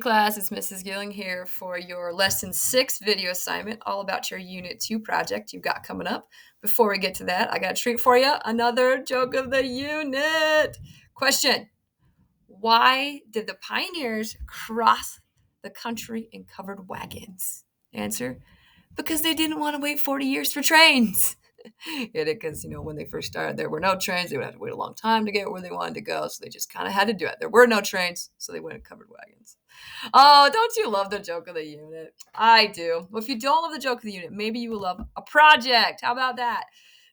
Class, it's Mrs. Gilling here for your Lesson 6 video assignment, all about your Unit 2 project you've got coming up. Before we get to that, I got a treat for you, another joke of the unit. Question: why did the pioneers cross the country in covered wagons? Answer: because they didn't want to wait 40 years for trains. Get it? Because, when they first started, there were no trains. They would have to wait a long time to get where they wanted to go. So they just kind of had to do it. There were no trains, so they went in covered wagons. Oh, don't you love the joke of the unit? I do. Well, if you don't love the joke of the unit, maybe you will love a project. How about that?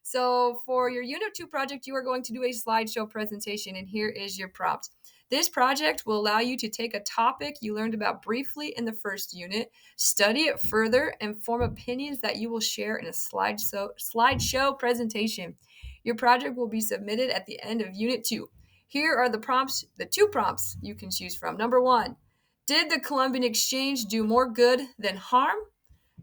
So for your Unit 2 project, you are going to do a slideshow presentation, and here is your prompt. This project will allow you to take a topic you learned about briefly in the first unit, study it further, and form opinions that you will share in a slideshow presentation. Your project will be submitted at the end of Unit 2. Here are the two prompts you can choose from. Number 1, did the Columbian Exchange do more good than harm?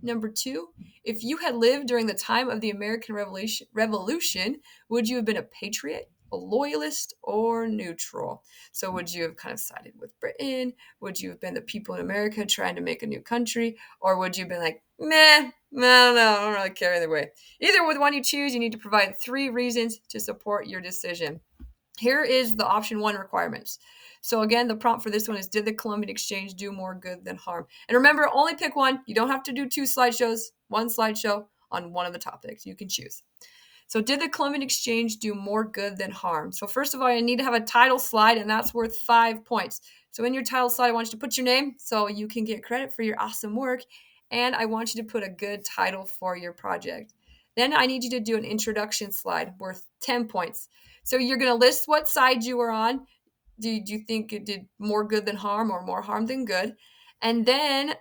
Number 2, if you had lived during the time of the American Revolution, would you have been a patriot, a loyalist, or neutral? So would you have kind of sided with Britain? Would you have been the people in America trying to make a new country? Or would you have been like, meh, no, I don't really care either way. Either with one you choose, you need to provide 3 reasons to support your decision. Here is the option 1 requirements. So again, the prompt for this one is, did the Columbian Exchange do more good than harm? And remember, only pick one. You don't have to do 2 slideshows, 1 slideshow on one of the topics. You can choose. So did the Columbian Exchange do more good than harm? So first of all, I need to have a title slide, and that's worth 5 points. So in your title slide, I want you to put your name so you can get credit for your awesome work. And I want you to put a good title for your project. Then I need you to do an introduction slide worth 10 points. So you're going to list what side you were on. Do you think it did more good than harm or more harm than good? And then,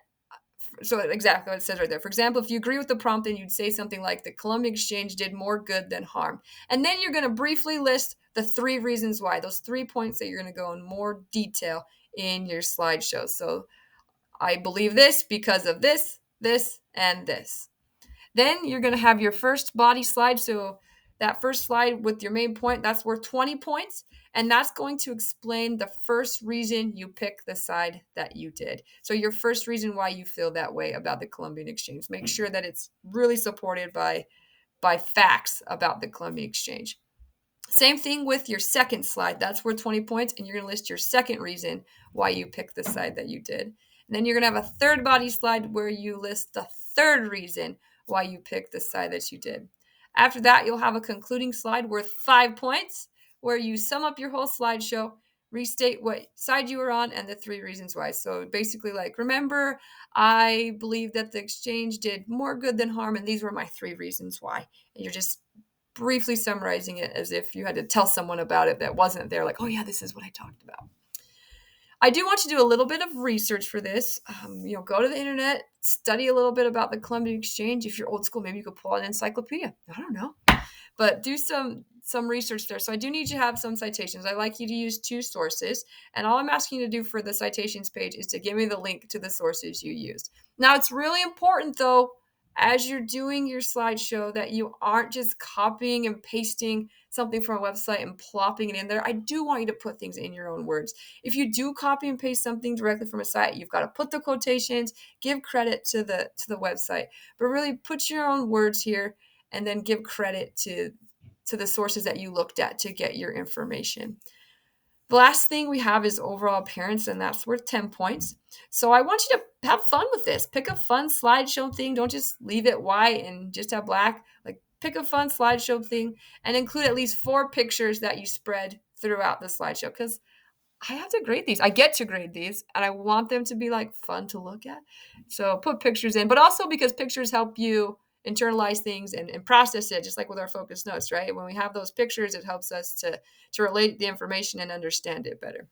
so exactly what it says right there. For example, if you agree with the prompt, then you'd say something like, the Columbian Exchange did more good than harm. And then you're going to briefly list the 3 reasons why, those 3 points that you're going to go in more detail in your slideshow. So I believe this because of this, and this. Then you're going to have your first body slide. So that first slide with your main point, that's worth 20 points. And that's going to explain the first reason you pick the side that you did. So your first reason why you feel that way about the Columbian Exchange. Make sure that it's really supported by facts about the Columbian Exchange. Same thing with your second slide. That's worth 20 points. And you're going to list your second reason why you picked the side that you did. And then you're going to have a third body slide where you list the third reason why you picked the side that you did. After that, you'll have a concluding slide worth 5 points where you sum up your whole slideshow, restate what side you were on, and the 3 reasons why. So basically, like, remember, I believe that the exchange did more good than harm, and these were my 3 reasons why. And you're just briefly summarizing it as if you had to tell someone about it that wasn't there, like, oh yeah, this is what I talked about. I do want you to do a little bit of research for this. Go to the internet, study a little bit about the Columbian Exchange. If you're old school, maybe you could pull out an encyclopedia. I don't know. But do some research there. So I do need you to have some citations. I like you to use 2 sources. And all I'm asking you to do for the citations page is to give me the link to the sources you used. Now, it's really important, though, as you're doing your slideshow, that you aren't just copying and pasting something from a website and plopping it in there. I do want you to put things in your own words. If you do copy and paste something directly from a site, you've got to put the quotations, give credit to the website, but really put your own words here and then give credit to the sources that you looked at to get your information. The last thing we have is overall appearance, and that's worth 10 points. So I want you to have fun with this. Pick a fun slideshow thing. Don't just leave it white and just have black. Like, pick a fun slideshow thing and include at least 4 pictures that you spread throughout the slideshow, because I have to grade these. I get to grade these, and I want them to be like fun to look at. So put pictures in, but also because pictures help you internalize things and process it, just like with our focus notes, right? When we have those pictures, it helps us to relate the information and understand it better.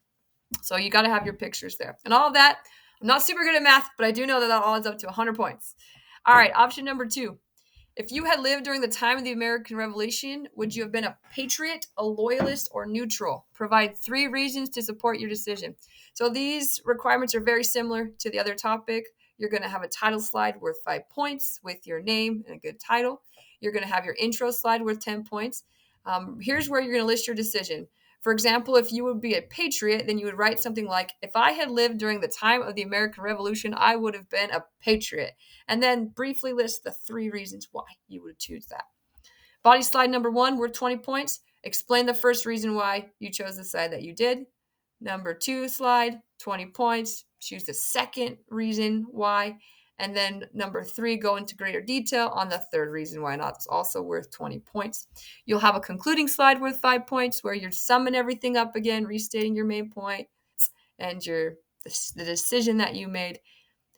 So you got to have your pictures there. And all of that, I'm not super good at math, but I do know that all adds up to 100 points. All right, option number 2. If you had lived during the time of the American Revolution, would you have been a patriot, a loyalist, or neutral? Provide 3 reasons to support your decision. So these requirements are very similar to the other topic. You're going to have a title slide worth 5 points with your name and a good title. You're going to have your intro slide worth 10 points. Here's where you're going to list your decision. For example, if you would be a patriot, then you would write something like, if I had lived during the time of the American Revolution, I would have been a patriot. And then briefly list the 3 reasons why you would choose that. Body slide number 1, worth 20 points. Explain the first reason why you chose the side that you did. Number 2 slide, 20 points. Choose the second reason why. And then number 3, go into greater detail on the third reason why not. It's also worth 20 points. You'll have a concluding slide worth 5 points where you're summing everything up again, restating your main point and the decision that you made.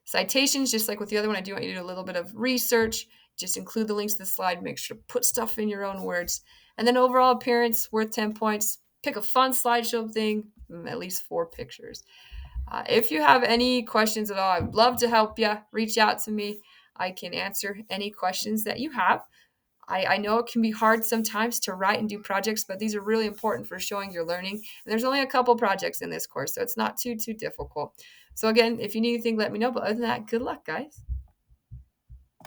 Citations, just like with the other one, I do want you to do a little bit of research. Just include the links to the slide. Make sure to put stuff in your own words. And then overall appearance, worth 10 points. Pick a fun slideshow thing, at least 4 pictures. If you have any questions at all, I'd love to help you. Reach out to me. I can answer any questions that you have. I know it can be hard sometimes to write and do projects, but these are really important for showing your learning. And there's only a couple projects in this course, so it's not too difficult. So again, if you need anything, let me know. But other than that, good luck, guys.